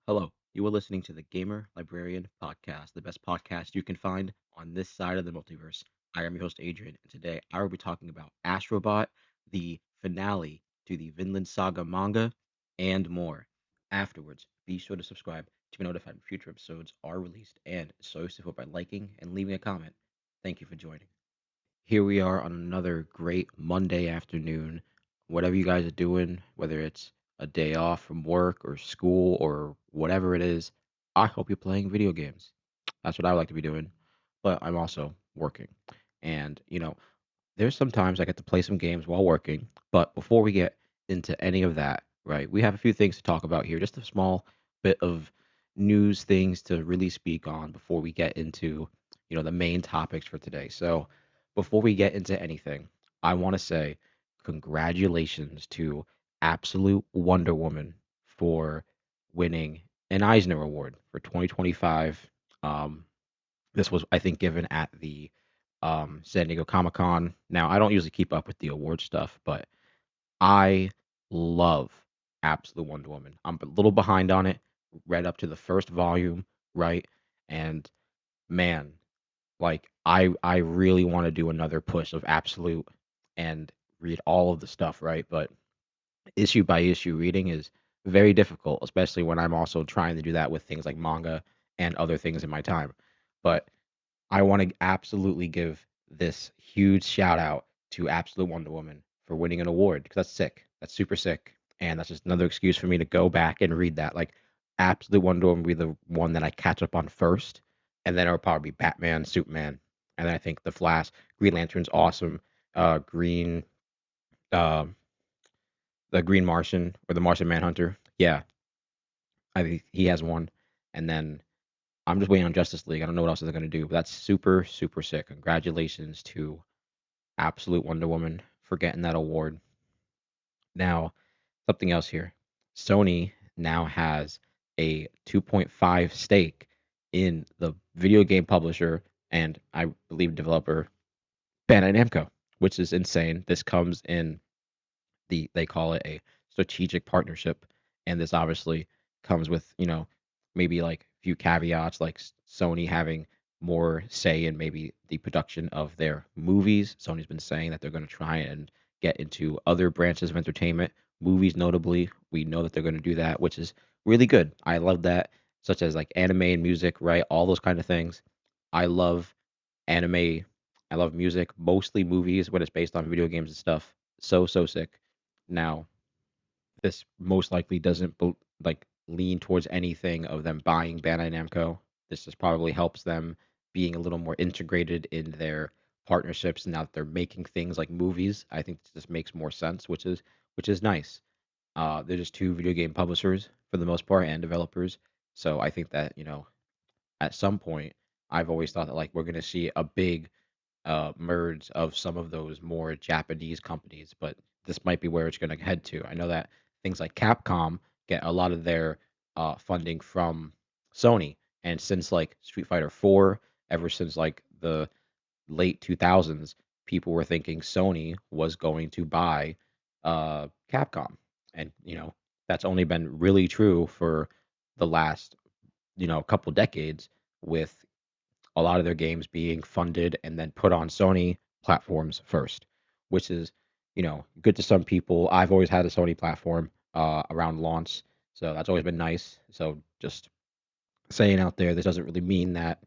Hello, you are listening to the Gamer Librarian Podcast, the best podcast you can find on this side of the multiverse. I am your host, Adrian, and today I will be talking about Astrobot, the finale to the Vinland Saga manga, and more. Afterwards, be sure to subscribe to be notified when future episodes are released, and show your support by liking and leaving a comment. Thank you for joining. Here we are on another great Monday afternoon. Whatever you guys are doing, whether it's a day off from work or school or whatever it is, I hope you're playing video games. That's what I like to be doing. But I'm also working. And, there's sometimes I get to play some games while working. But before we get into any of that, right, we have a few things to talk about here. Just a small bit of news things to really speak on before we get into, the main topics for today. So, before we get into anything, I want to say congratulations to Absolute Wonder Woman for winning an Eisner Award for 2025. Um, this was, I think, given at the San Diego Comic Con. Now, I don't usually keep up with the award stuff, but I love Absolute Wonder Woman. I'm a little behind on it, read up to the first volume, right? And man, like I really want to do another push of Absolute and read all of the stuff, right? But issue by issue reading is very difficult, especially when I'm also trying to do that with things like manga and other things in my time. But I want to absolutely give this huge shout out to Absolute Wonder Woman for winning an award because that's sick. That's super sick. And that's just another excuse for me to go back and read that. Like, Absolute Wonder Woman will be the one that I catch up on first. And then it'll probably be Batman, Superman. And then I think The Flash, Green Lantern's awesome. Green, uh, the Green Martian or the Martian Manhunter. Yeah, I think he has one. And then I'm just waiting on Justice League. I don't know what else they're going to do, but that's super, super sick. Congratulations to Absolute Wonder Woman for getting that award. Now, something else here. Sony now has a 2.5 stake in the video game publisher and I believe developer Bandai Namco, which is insane. This comes in they call it a strategic partnership, and this obviously comes with maybe like a few caveats, like Sony having more say in maybe the production of their movies. Sony's been saying that they're going to try and get into other branches of entertainment, movies notably. We know that they're going to do that, which is really good. I love that, such as like anime and music, right? All those kind of things. I love anime. I love music, mostly movies when it's based on video games and stuff. So so sick. Now, this most likely doesn't like lean towards anything of them buying Bandai Namco. This just probably helps them being a little more integrated in their partnerships now that they're making things like movies. I think this makes more sense, which is nice. They're just two video game publishers for the most part and developers. So I think that, at some point, I've always thought that like we're gonna see a big merge of some of those more Japanese companies, but this might be where it's going to head to. I know that things like Capcom get a lot of their funding from Sony, and since like Street Fighter 4, ever since like the late 2000s, people were thinking Sony was going to buy Capcom, and that's only been really true for the last couple decades with a lot of their games being funded and then put on Sony platforms first, which is, good to some people. I've always had a Sony platform around launch, so that's always been nice. So just saying out there, this doesn't really mean that,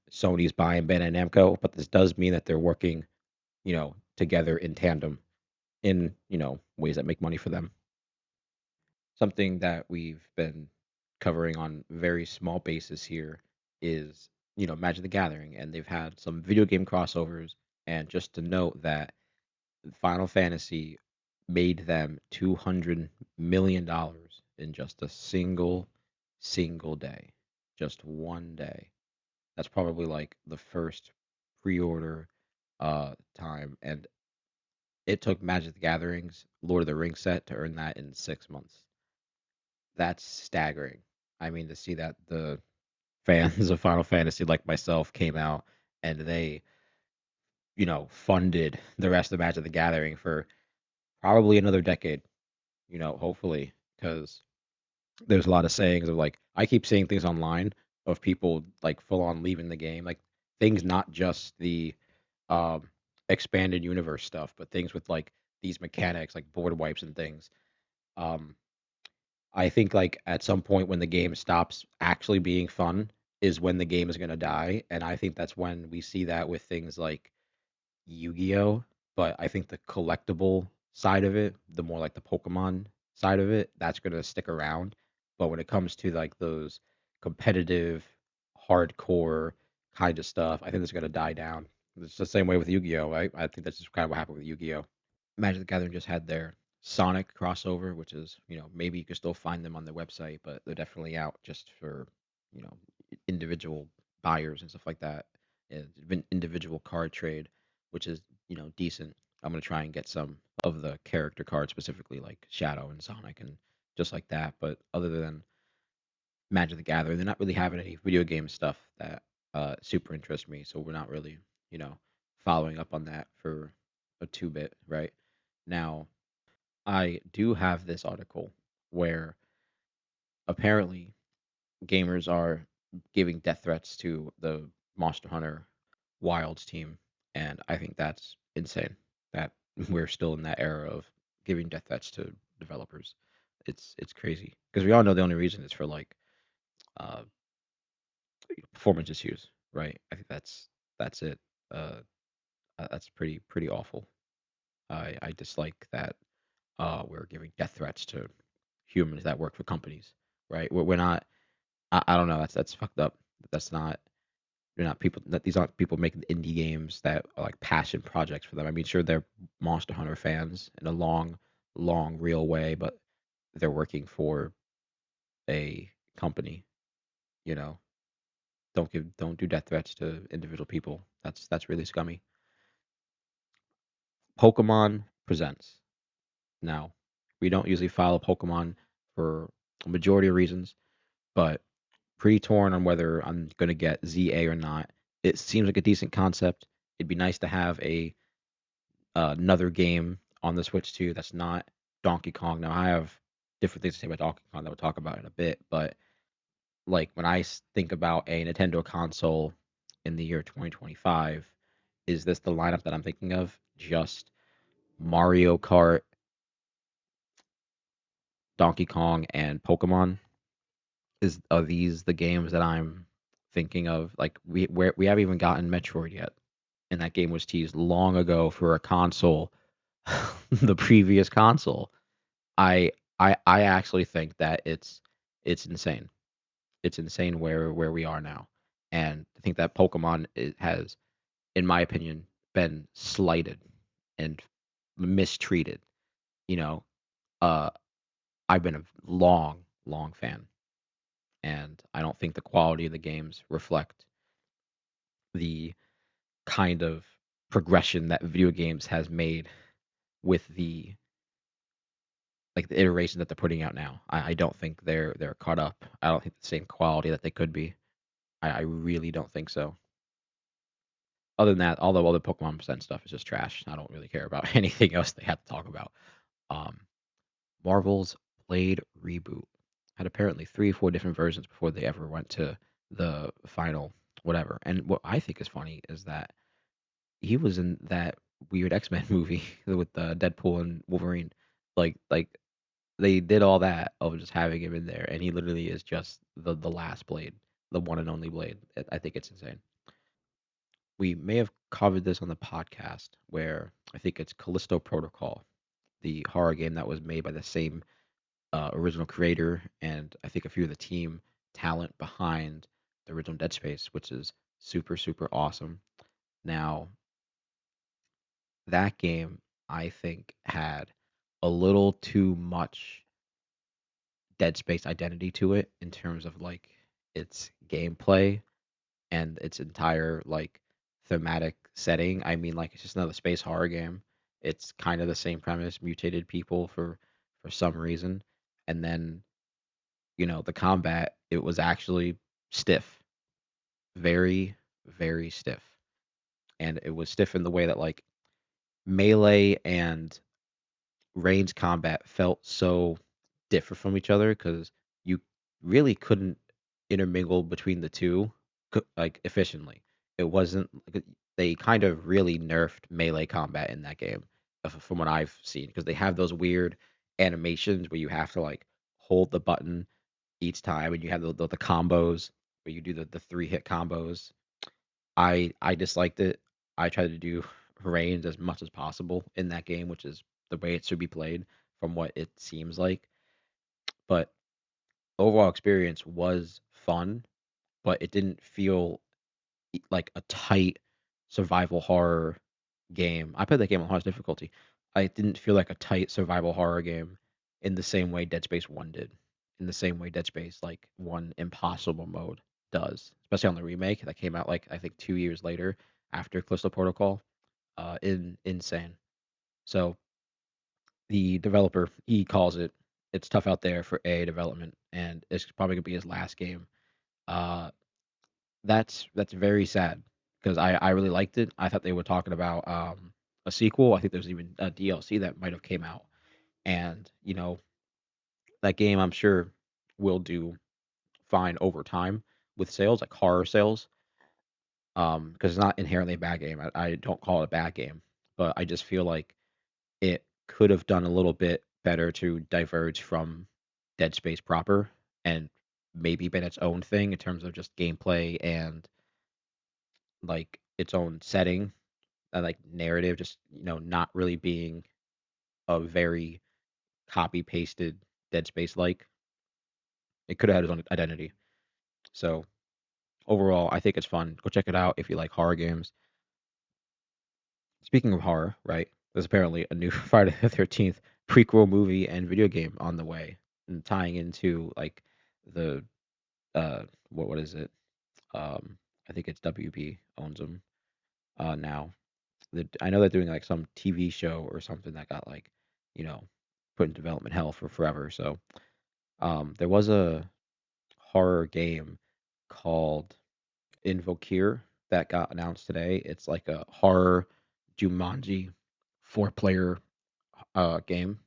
Sony's buying Bandai Namco, but this does mean that they're working, together in tandem in, ways that make money for them. Something that we've been covering on very small basis here is Magic the Gathering, and they've had some video game crossovers. And just to note that Final Fantasy made them $200 million in just a single day, just one day. That's probably like the first pre-order time, and it took Magic the Gathering's Lord of the Rings set to earn that in 6 months. That's staggering. I mean, to see that the fans of Final Fantasy like myself came out and they, funded the rest of Magic the Gathering for probably another decade, hopefully, because There's a lot of sayings of like I keep seeing things online of people like full on leaving the game, like things not just the um expanded universe stuff, but things with like these mechanics like board wipes and things. Um I think like at some point when the game stops actually being fun is when the game is going to die, and I think that's when we see that with things like Yu-Gi-Oh, but I think the collectible side of it, the more like the Pokemon side of it, that's gonna stick around. But when it comes to like those competitive, hardcore kind of stuff, I think it's gonna die down. It's the same way with Yu-Gi-Oh, right? I think that's just kind of what happened with Yu-Gi-Oh. Magic the Gathering just had their Sonic crossover, which is, maybe you can still find them on their website, but they're definitely out just for, you know, individual buyers and stuff like that. And individual card trade, which is, decent. I'm gonna try and get some of the character cards specifically, like Shadow and Sonic and just like that. But other than Magic the Gathering, they're not really having any video game stuff that super interests me. So we're not really, you know, following up on that for a two bit, right? Now, I do have this article where apparently gamers are giving death threats to the Monster Hunter Wilds team, and I think that's insane that we're still in that era of giving death threats to developers. It's crazy because we all know the only reason is for like uh, performance issues, right? I think that's it. Uh, that's pretty awful. I dislike that we're giving death threats to humans that work for companies, right? We're not. I don't know. That's fucked up. That's not. They're not people. That these aren't people making indie games that are like passion projects for them. I mean, sure they're Monster Hunter fans in a long, real way, but they're working for a company. You know, don't do death threats to individual people. That's really scummy. Pokemon presents. Now, we don't usually follow Pokemon for a majority of reasons, but pretty torn on whether I'm gonna get ZA or not. It seems like a decent concept. It'd be nice to have a another game on the Switch too that's not Donkey Kong. Now I have different things to say about Donkey Kong that we'll talk about in a bit, but like when I think about a Nintendo console in the year 2025, is this the lineup that I'm thinking of? Just Mario Kart, Donkey Kong, and Pokemon? Is Are these the games that I'm thinking of? Like we haven't even gotten Metroid yet, and that game was teased long ago for a console, the previous console. I I actually think that it's insane. It's insane where we are now, and I think that Pokemon has, in my opinion, been slighted and mistreated. You know, uh, I've been a long fan, and I don't think the quality of the games reflect the kind of progression that video games has made with the like the iteration that they're putting out now. I don't think they're caught up. I don't think the same quality that they could be. I really don't think so. Other than that, although all the Pokemon Present stuff is just trash, I don't really care about anything else they have to talk about. Um, Marvel's Blade reboot had apparently 3 or 4 different versions before they ever went to the final whatever. And what I think is funny is that he was in that weird X-Men movie with Deadpool and Wolverine. Like they did all that of just having him in there, and he literally is just the last Blade, the one and only Blade. I think it's insane. We may have covered this on the podcast where I think it's Callisto Protocol, the horror game that was made by the same original creator and I think a few of the team talent behind the original Dead Space, which is super awesome. Now that game I think had a little too much Dead Space identity to it in terms of like its gameplay and its entire like thematic setting. I mean, like it's just another space horror game. It's kind of the same premise, mutated people for some reason, and then the combat it was actually stiff, very very stiff, and it was stiff in the way that like melee and range combat felt so different from each other because you really couldn't intermingle between the two like efficiently. It wasn't like they kind of really nerfed melee combat in that game from what I've seen because they have those weird animations where you have to like hold the button each time and you have the combos where you do the three hit combos. I disliked it. I tried to do range as much as possible in that game, which is the way it should be played from what it seems like. But overall experience was fun, but it didn't feel like a tight survival horror game. I played that game on hardest difficulty. I didn't feel like a tight survival horror game in the same way Dead Space 1 did. In the same way Dead Space like 1 Impossible mode does, especially on the remake that came out like I think 2 years later after Callisto Protocol. Insane. So the developer he calls it's tough out there for A development and it's probably gonna be his last game. Uh that's very sad because I really liked it. I thought they were talking about a sequel. I think there's even a DLC that might have came out, and that game I'm sure will do fine over time with sales, like horror sales, because it's not inherently a bad game. I don't call it a bad game, but I just feel like it could have done a little bit better to diverge from Dead Space proper and maybe been its own thing in terms of just gameplay and like its own setting and like narrative, just not really being a very copy pasted Dead Space like. It could have had its own identity. So overall, I think it's fun. Go check it out if you like horror games. Speaking of horror, right? There's apparently a new Friday the 13th prequel movie and video game on the way, and tying into like the what is it? Um, I think it's WB owns them now. I know they're doing like some TV show or something that got like, you know, put in development hell for forever. So there was a horror game called Invokir that got announced today. It's like a horror Jumanji four-player game.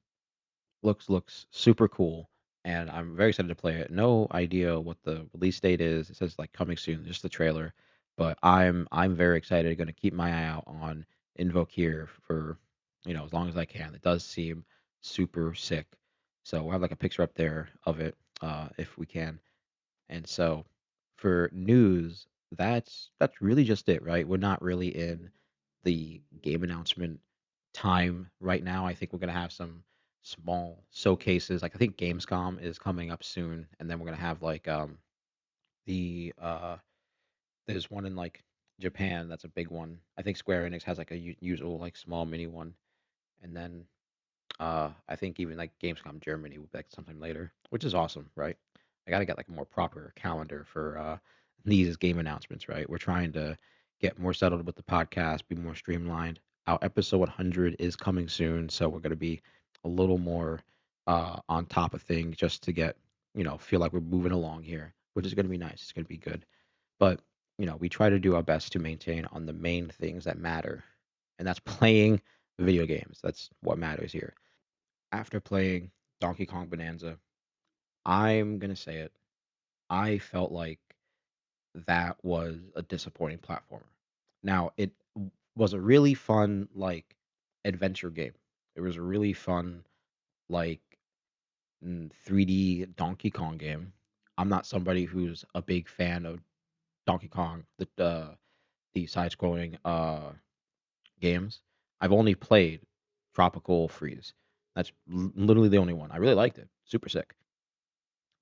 Looks super cool, and I'm very excited to play it. No idea what the release date is. It says like coming soon, just the trailer. But I'm very excited. Going to keep my eye out on Invoke here for as long as I can. It does seem super sick. So we'll have like a picture up there of it if we can. And so for news, that's really just it, right? We're not really in the game announcement time right now. I think we're gonna have some small showcases. Like I think Gamescom is coming up soon, and then we're gonna have like the there's one in like Japan that's a big one. I think Square Enix has like a usual like small mini one, and then I think even like Gamescom Germany will be like sometime later, which is awesome, right? I gotta get like a more proper calendar for these game announcements, right? We're trying to get more settled with the podcast, be more streamlined. Our episode 100 is coming soon, so we're gonna be a little more on top of things just to get feel like we're moving along here, which is gonna be nice. It's gonna be good, but we try to do our best to maintain on the main things that matter, and that's playing video games. That's what matters here. After playing Donkey Kong Bonanza, I'm gonna say it. I felt like that was a disappointing platformer. Now, it was a really fun like adventure game. It was a really fun like 3D Donkey Kong game. I'm not somebody who's a big fan of Donkey Kong, the side-scrolling games. I've only played Tropical Freeze. That's literally the only one. I really liked it. Super sick.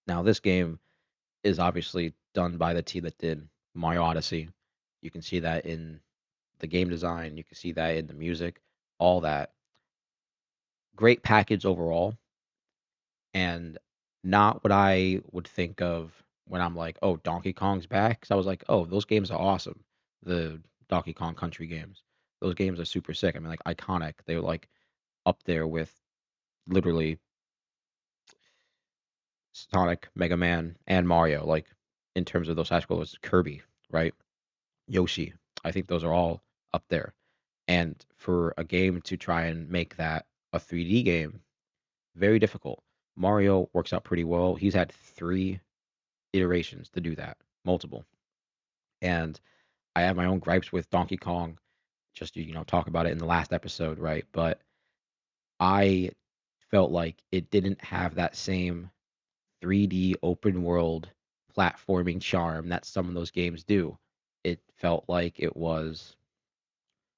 Now, this game is obviously done by the team that did Mario Odyssey. You can see that in the game design, you can see that in the music, all that. Great package overall, and not what I would think of when I'm like, oh, Donkey Kong's back. Because I was like, oh, those games are awesome. The Donkey Kong Country games. Those games are super sick. I mean, like iconic. They were like up there with literally Sonic, Mega Man, and Mario. Like in terms of those high scrollers, Kirby, right? Yoshi. I think those are all up there. And for a game to try and make that a 3D game, very difficult. Mario works out pretty well. He's had three iterations to do that, multiple. And I have my own gripes with Donkey Kong, just to, talk about it in the last episode, right? But I felt like it didn't have that same 3D open world platforming charm that some of those games do. It felt like it was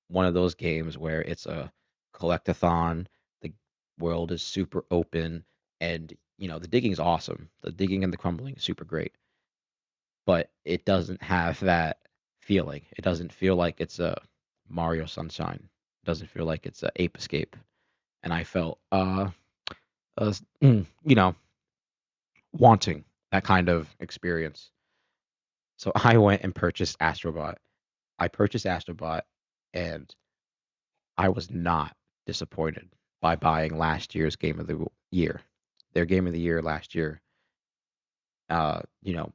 one of those games where it's a collectathon, the world is super open, and the digging is awesome. The digging and the crumbling is super great, but it doesn't have that feeling. It doesn't feel like it's a Mario Sunshine. It doesn't feel like it's a Ape Escape. And I felt uh you know, wanting that kind of experience. So I went and purchased Astrobot. I purchased Astrobot, and I was not disappointed by buying last year's game of the year. Their game of the year last year, uh, you know,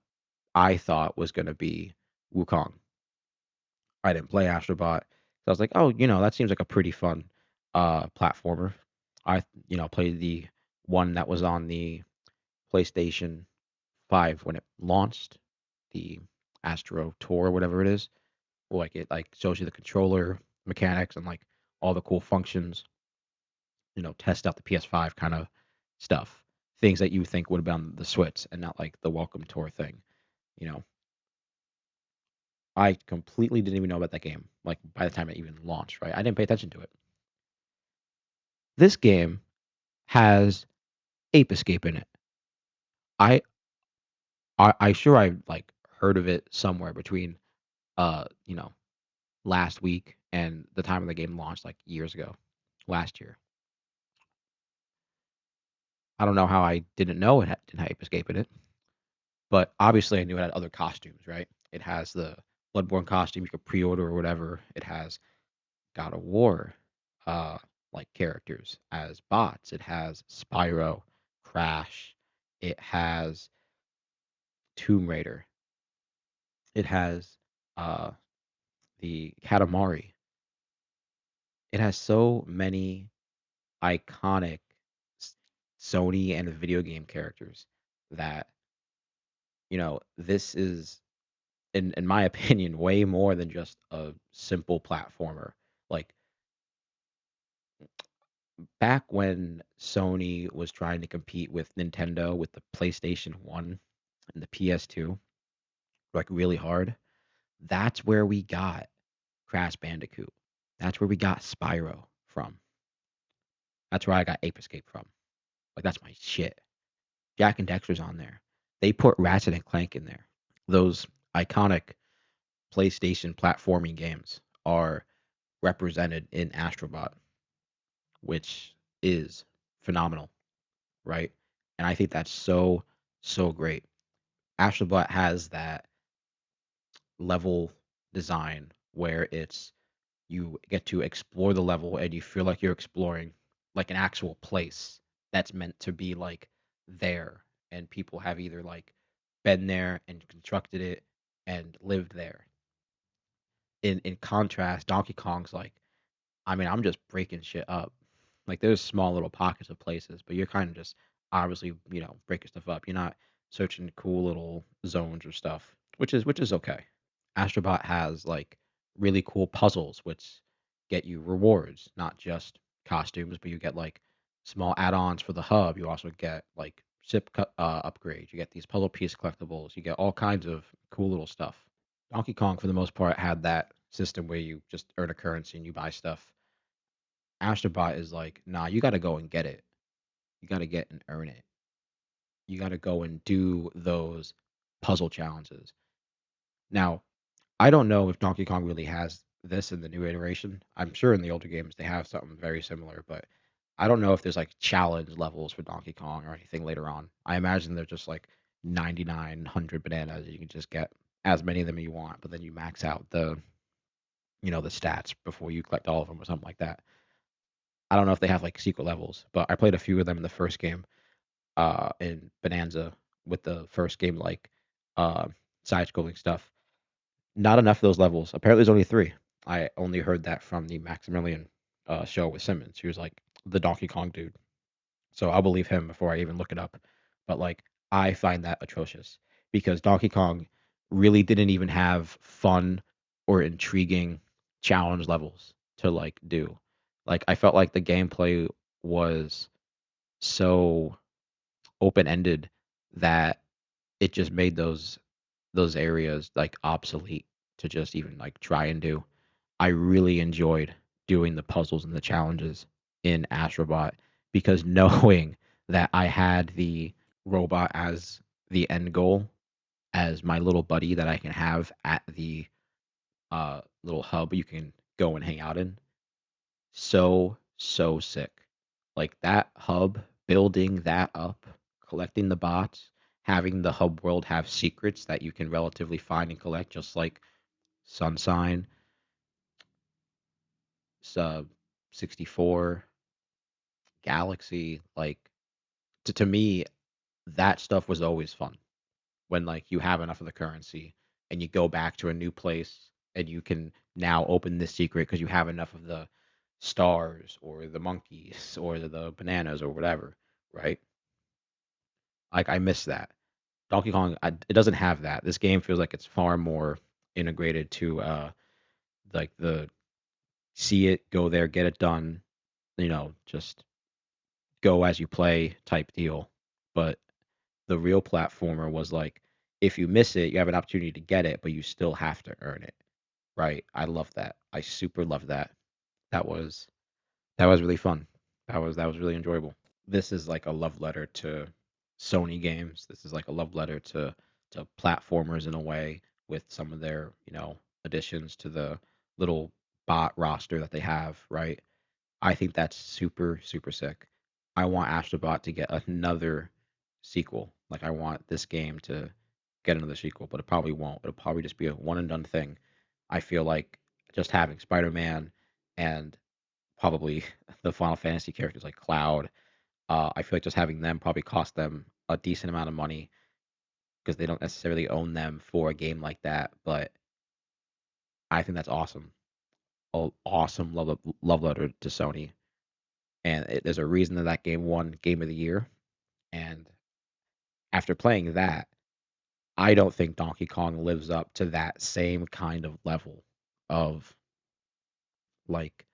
I thought was going to be Wukong. I didn't play Astrobot. So I was like, oh, that seems like a pretty fun platformer. I, played the one that was on the PlayStation 5 when it launched, the Astro Tour, whatever it is. Like it like shows you the controller mechanics and like all the cool functions, test out the PS5 kind of stuff. Things that you think would have been on the Switch and not like the welcome tour thing. You know, I completely didn't even know about that game. Like by the time it even launched, right? I didn't pay attention to it. This game has Ape Escape in it. I I sure I like heard of it somewhere between uh you know last week and the time of the game launched like years ago, last year. I don't know how I didn't know it didn't have Ape Escape in it, but obviously I knew it had other costumes, right? It has the Bloodborne costume you could pre-order or whatever. It has God of War, uh, like characters as bots. It has Spyro, Crash. It has Tomb Raider. It has uh, the Katamari. It has so many iconic s- Sony and video game characters that this is in my opinion way more than just a simple platformer. Like back when Sony was trying to compete with Nintendo with the PlayStation 1 and the PS2 like really hard, that's where we got Crash Bandicoot. That's where we got Spyro from. That's where I got Ape Escape from. Like that's my shit. Jack and Dexter's on there. They put Ratchet and Clank in there. Those iconic PlayStation platforming games are represented in Astrobot, which is phenomenal, right? And I think that's so, so great. Astrobot has that level design where it's you get to explore the level and you feel like you're exploring like an actual place that's meant to be like there, and people have either like been there and constructed it and lived there. In contrast, Donkey Kong's like, I mean, I'm just breaking shit up. Like there's small little pockets of places, but you're kind of just obviously, breaking stuff up. You're not searching cool little zones or stuff, which is okay. Astrobot has like really cool puzzles which get you rewards, not just costumes, but you get like small add-ons for the hub. You also get like upgrades. You get these puzzle piece collectibles. You get all kinds of cool little stuff. Donkey Kong, for the most part, had that system where you just earn a currency and you buy stuff. Astrobot is like, nah, you got to go and get it. You got to get and earn it. You got to go and do those puzzle challenges. Now, I don't know if Donkey Kong really has this in the new iteration. I'm sure in the older games they have something very similar, but I don't know if there's like challenge levels for Donkey Kong or anything later on. I imagine they're just like 9,900 bananas. You can just get as many of them as you want, but then you max out the stats before you collect all of them or something like that. I don't know if they have like secret levels, but I played a few of them in the first game, in Bonanza with the first game like uh side scrolling stuff. Not enough of those levels. Apparently, there's only three. I only heard that from the Maximilian show with Simmons. He was like the Donkey Kong dude. So I'll believe him before I even look it up. But like I find that atrocious because Donkey Kong really didn't even have fun or intriguing challenge levels to like do. Like I felt like the gameplay was so open-ended that it just made those areas like obsolete to just even like try and do. I really enjoyed doing the puzzles and the challenges in Astrobot because knowing that I had the robot as the end goal, as my little buddy that I can have at the little hub you can go and hang out in, so sick. Like that hub, building that up, collecting the bots, having the hub world have secrets that you can relatively find and collect, just like Sunshine, Sub 64, Galaxy. Like to me, that stuff was always fun when like you have enough of the currency and you go back to a new place and you can now open this secret because you have enough of the stars or the monkeys or the bananas or whatever, right? Like I miss that. Donkey Kong, it doesn't have that. This game feels like it's far more integrated to like the see it, go there, get it done, just go as you play type deal. But the real platformer was like if you miss it, you have an opportunity to get it, but you still have to earn it, right? I love that. I super love that. That was that was really fun. That was really enjoyable. This is like a love letter to Sony games. This is like a love letter to platformers in a way with some of their, additions to the little bot roster that they have, right? I think that's super, super sick. I want Astrobot to get another sequel. Like I want this game to get another sequel, but it probably won't. It'll probably just be a one and done thing. I feel like just having Spider-Man and probably the Final Fantasy characters like Cloud, I feel like just having them probably cost them a decent amount of money because they don't necessarily own them for a game like that. But I think that's awesome. Awesome love letter to Sony. And there's a reason that that game won Game of the Year. And after playing that, I don't think Donkey Kong lives up to that same kind of level of like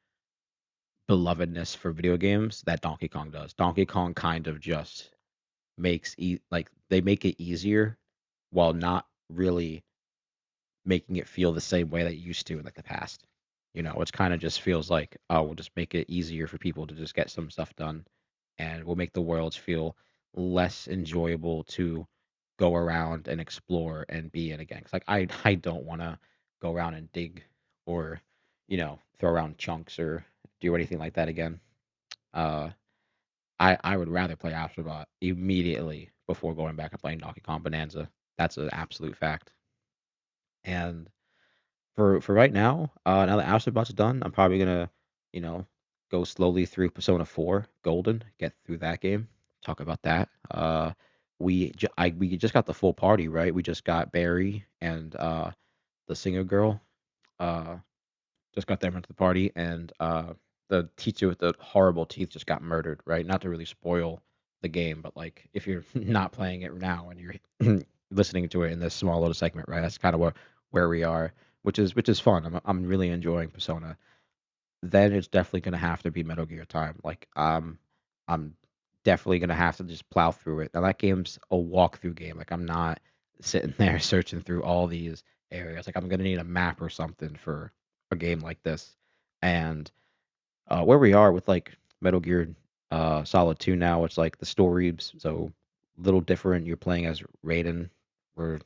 belovedness for video games that Donkey Kong does. Donkey Kong kind of just like they make it easier while not really making it feel the same way that it used to in like the past. It kind of just feels like, oh, we'll just make it easier for people to just get some stuff done, and we'll make the worlds feel less enjoyable to go around and explore and be in again. 'Cause like I don't want to go around and dig or throw around chunks or do anything like that again. Uh, I would rather play Astrobot immediately before going back and playing Donkey Kong Bonanza. That's an absolute fact. And for right now, now that Astrobot's done, I'm probably gonna, you know, go slowly through Persona 4 Golden, get through that game, talk about that. We just got the full party, right? We just got Barry and the singer girl. Uh, just got them into the party, and the teacher with the horrible teeth just got murdered, right? Not to really spoil the game, but like if you're not playing it now and you're listening to it in this small little segment, right? That's kind of where we are, which is fun. I'm really enjoying Persona. Then it's definitely gonna have to be Metal Gear time. Like I'm definitely gonna have to just plow through it. Now that game's a walkthrough game. Like I'm not sitting there searching through all these areas. Like I'm gonna need a map or something for a game like this. And where we are with like Metal Gear Solid 2 now, it's like the story's so little different. You're playing as Raiden. We're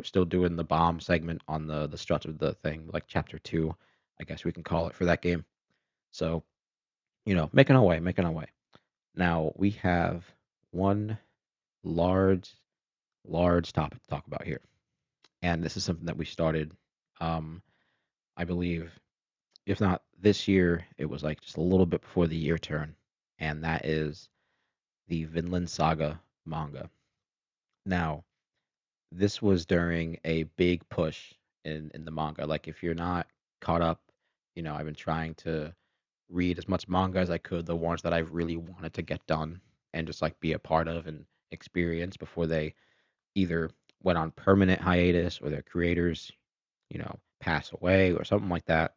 still doing the bomb segment on the struts of the thing, like chapter 2, I guess we can call it for that game. So, making our way, making our way. Now we have one large, large topic to talk about here. And this is something that we started, um, I believe, if not this year, it was like just a little bit before the year turn. And that is the Vinland Saga manga. Now, this was during a big push in the manga. Like, if you're not caught up, I've been trying to read as much manga as I could, the ones that I've really wanted to get done. and just like be a part of and experience before they either went on permanent hiatus or their creators, pass away or something like that.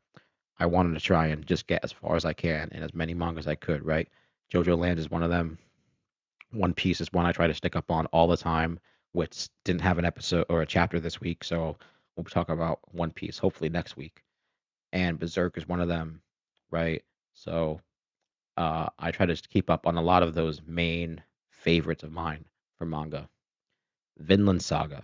I wanted to try and just get as far as I can and as many manga as I could, right? JoJo Land is one of them. One Piece is one I try to stick up on all the time, which didn't have an episode or a chapter this week, so we'll be talking about One Piece hopefully next week. And Berserk is one of them, right? So I try to just keep up on a lot of those main favorites of mine for manga. Vinland Saga,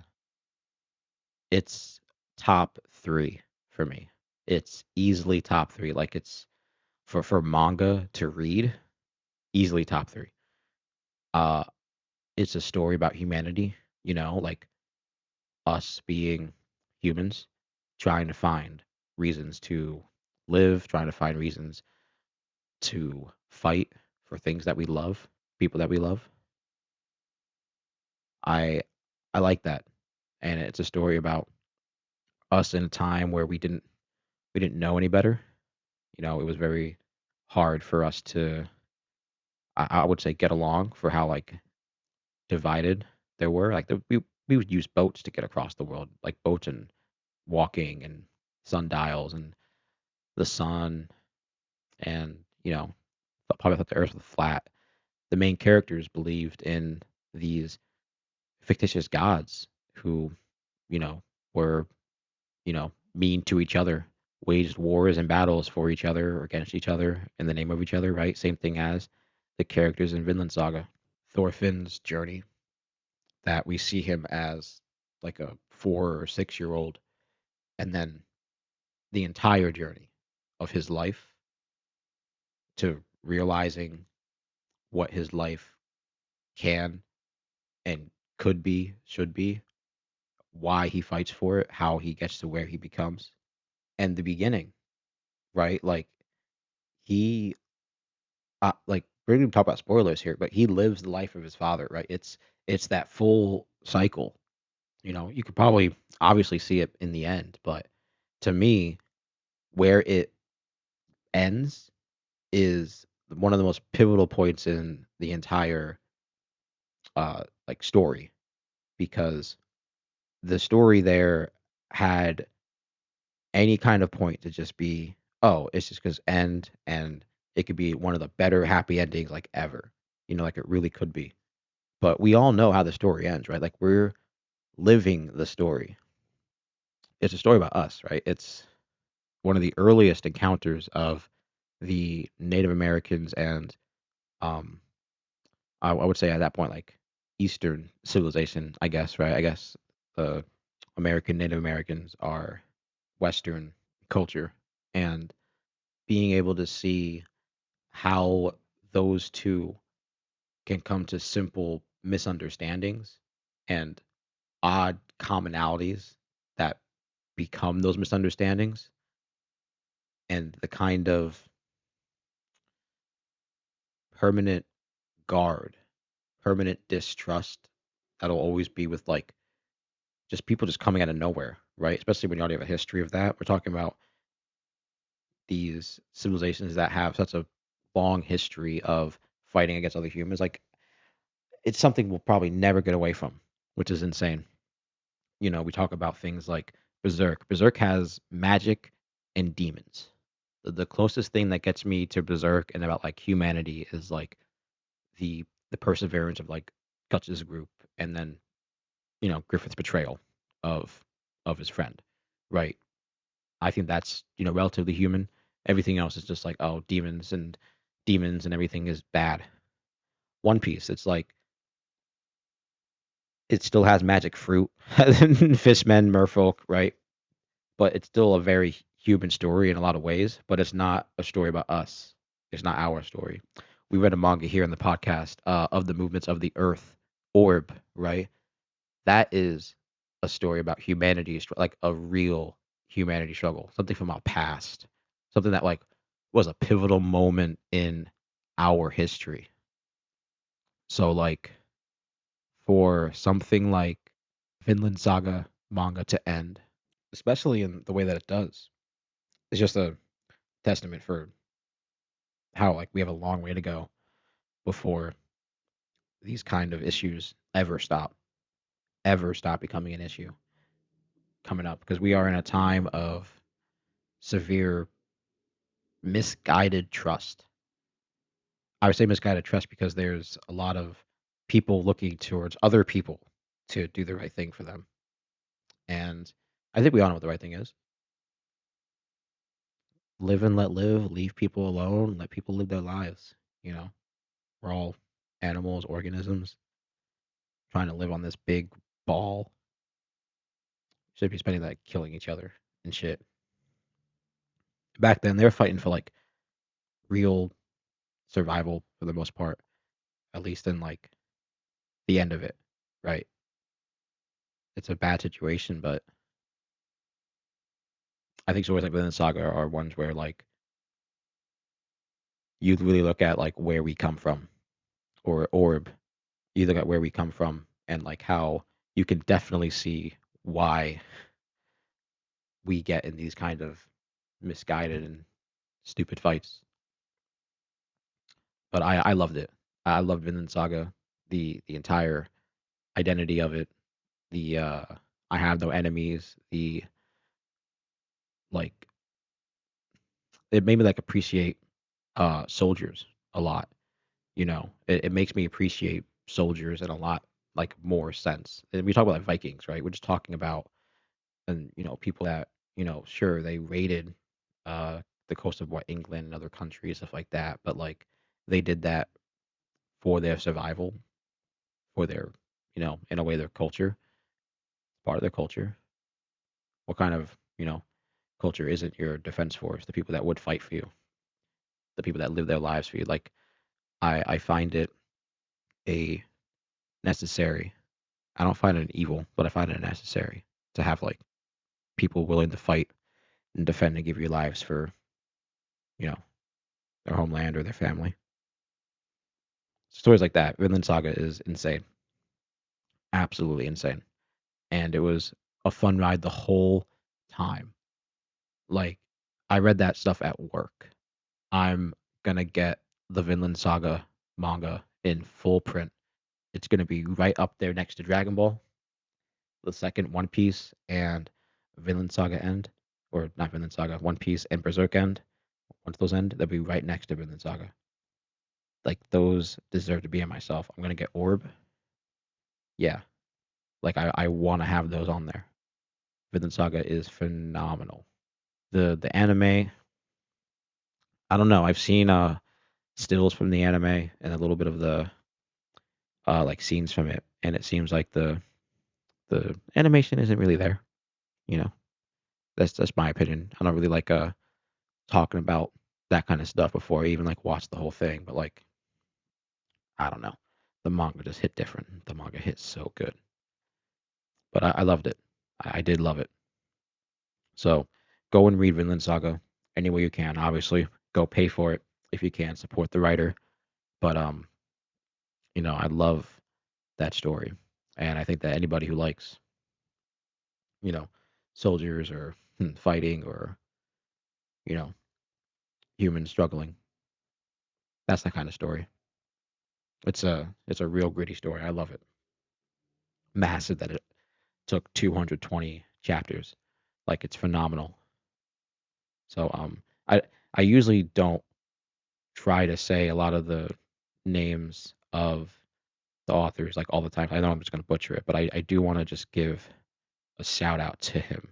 it's top three for me. It's easily top three. Like it's for manga to read, easily top three. Uh, it's a story about humanity, like us being humans, trying to find reasons to live, trying to find reasons to fight for things that we love, people that we love. I I like that. And it's a story about us in a time where we didn't know any better. It was very hard for us to I would say get along for how like divided there were. Like we would use boats to get across the world, like boats and walking and sundials and the sun and probably thought the earth was flat. The main characters believed in these fictitious gods who, you know, were, mean to each other, waged wars and battles for each other or against each other in the name of each other, right? Same thing as the characters in Vinland Saga. Thorfinn's journey, that we see him as like a 4 or 6 year old, and then the entire journey of his life to realizing what his life can and could be, should be, why he fights for it, how he gets to where he becomes, and the beginning, right? Like he, like we're going to talk about spoilers here, but he lives the life of his father, right? It's that full cycle. You could probably obviously see it in the end, but to me, where it ends is one of the most pivotal points in the entire like story, because the story there had any kind of point to just be, oh, it's just because end, and it could be one of the better happy endings like ever, like it really could be. But we all know how the story ends, right? Like we're living the story. It's a story about us, right? It's one of the earliest encounters of the Native Americans and um I would say at that point like Eastern civilization, I guess, right? I guess the American Native Americans are Western culture, and being able to see how those two can come to simple misunderstandings and odd commonalities that become those misunderstandings, and the kind of permanent guard, permanent distrust that'll always be with like just people just coming out of nowhere, right? Especially when you already have a history of that. We're talking about these civilizations that have such a long history of fighting against other humans. Like it's something we'll probably never get away from, which is insane. We talk about things like Berserk. Berserk has magic and demons. The closest thing that gets me to Berserk and about like humanity is like the perseverance of like Guts' group, and then Griffith's betrayal of his friend, right? I think that's relatively human. Everything else is just like, oh, demons and everything is bad. One Piece, it's like it still has magic fruit, fishmen, merfolk, right? But it's still a very human story in a lot of ways. But it's not a story about us. It's not our story. We read a manga here in the podcast of the movements of the Earth orb, right? That is a story about humanity, like a real humanity struggle, something from our past, something that like was a pivotal moment in our history. So like for something like Vinland Saga manga to end, especially in the way that it does, it's just a testament for how like we have a long way to go before these kind of issues ever stop becoming an issue coming up, because we are in a time of severe misguided trust. I would say misguided trust because there's a lot of people looking towards other people to do the right thing for them. And I think we all know what the right thing is. Live and let live, leave people alone, let people live their lives. You know, we're all animals, organisms trying to live on this big ball. Should be spending that killing each other and shit. Back then, they were fighting for like real survival for the most part, at least in like the end of it, right? It's a bad situation, but I think stories like Vinland Saga are ones where like you really look at like where we come from, or Orb, you look at where we come from and like how you can definitely see why we get in these kind of misguided and stupid fights. But I loved it. I loved Vinland Saga, the entire identity of it. The I have no enemies. The like it made me like appreciate soldiers a lot. You know, it makes me appreciate soldiers in a lot like more sense. And we talk about like Vikings, right? We're just talking about, and people that, sure, they raided the coast of what, England and other countries, stuff like that, but like they did that for their survival, for their, in a way, their culture, part of their culture. What kind of, culture isn't your defense force? The people that would fight for you, the people that live their lives for you. Like I find it a necessary. I don't find it an evil, but I find it necessary to have like people willing to fight and defend and give your lives for, you know, their homeland or their family. Stories like that. Vinland Saga is insane, absolutely insane, and it was a fun ride the whole time. Like I read that stuff at work. I'm gonna get the Vinland Saga manga in full print. It's gonna be right up there next to Dragon Ball, the second One Piece, and Vinland Saga end, or not Vinland Saga, One Piece and Berserk end. Once those end, they'll be right next to Vinland Saga. Like those deserve to be in myself. I'm gonna get Orb. Yeah, like I want to have those on there. Vinland Saga is phenomenal. The anime, I don't know. I've seen stills from the anime and a little bit of the like scenes from it, and it seems like the animation isn't really there. You know, that's my opinion. I don't really like talking about that kind of stuff before I even like watch the whole thing. But like, I don't know. The manga just hit different. The manga hit so good. But I loved it. I did love it. So go and read Vinland Saga any way you can. Obviously, go pay for it if you can. Support the writer. But I love that story, and I think that anybody who likes, you know, soldiers or fighting or you know humans struggling, that's that kind of story. It's a real gritty story. I love it. Massive that it took 220 chapters. Like it's phenomenal. So I usually don't try to say a lot of the names of the authors like all the time. I know I'm just gonna butcher it, but I do want to just give a shout out to him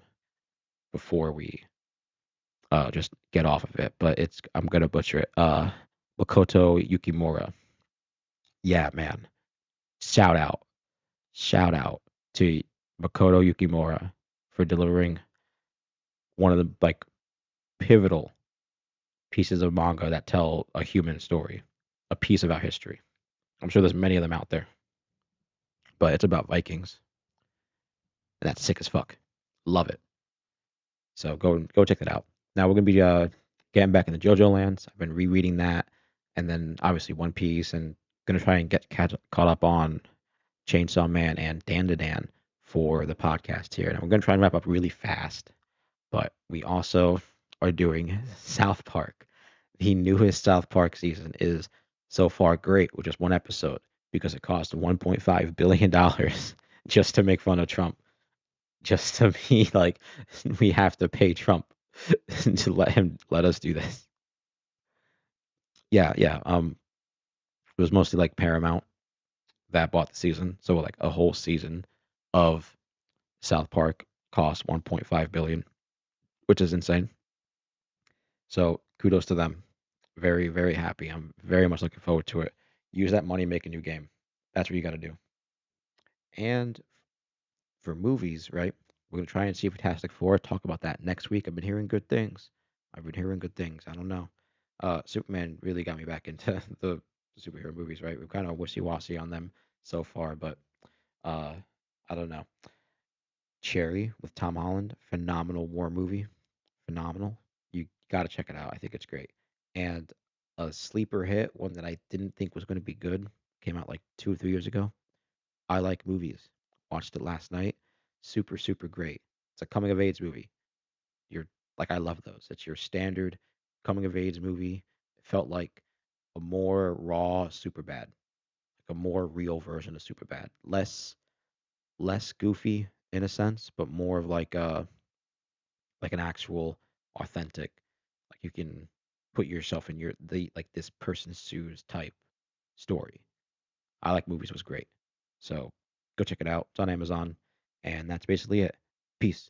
before we just get off of it. But I'm gonna butcher it. Makoto Yukimura. Yeah, man. Shout out. Shout out to Makoto Yukimura for delivering one of the like pivotal pieces of manga that tell a human story, a piece about history. I'm sure there's many of them out there, but it's about Vikings, and that's sick as fuck. Love it. So go check that out. Now we're gonna be getting back in the JoJo lands. I've been rereading that, and then obviously One Piece, and gonna try and get caught up on Chainsaw Man and Dan to Dan for the podcast here. And we're gonna try and wrap up really fast, but we also are doing South Park. The newest South Park season is so far great with just one episode. because it cost $1.5 billion just to make fun of Trump, just to be like, we have to pay Trump to let us do this. Yeah, yeah. It was mostly like Paramount that bought the season, so like a whole season of South Park cost 1.5 billion, which is insane. So kudos to them. Very, very happy. I'm very much looking forward to it. Use that money, make a new game. That's what you got to do. And for movies, right? We're gonna try and see Fantastic Four. Talk about that next week. I've been hearing good things. I've been hearing good things. I don't know. Superman really got me back into the superhero movies, right? We're kind of wishy-washy on them so far, but uh, I don't know. Cherry with Tom Holland, phenomenal war movie, phenomenal. You got to check it out. I think it's great. And a sleeper hit, one that I didn't think was going to be good, came out like 2 or 3 years ago. I like movies. Watched it last night. Super, super great. It's a coming of age movie. You're like, I love those. It's your standard coming of age movie. It felt like a more raw super bad, like a more real version of super bad. Less goofy in a sense, but more of like an actual authentic, like you can put yourself in the like this person's shoes type story. I like movies was great. So go check it out. It's on Amazon. And that's basically it. Peace.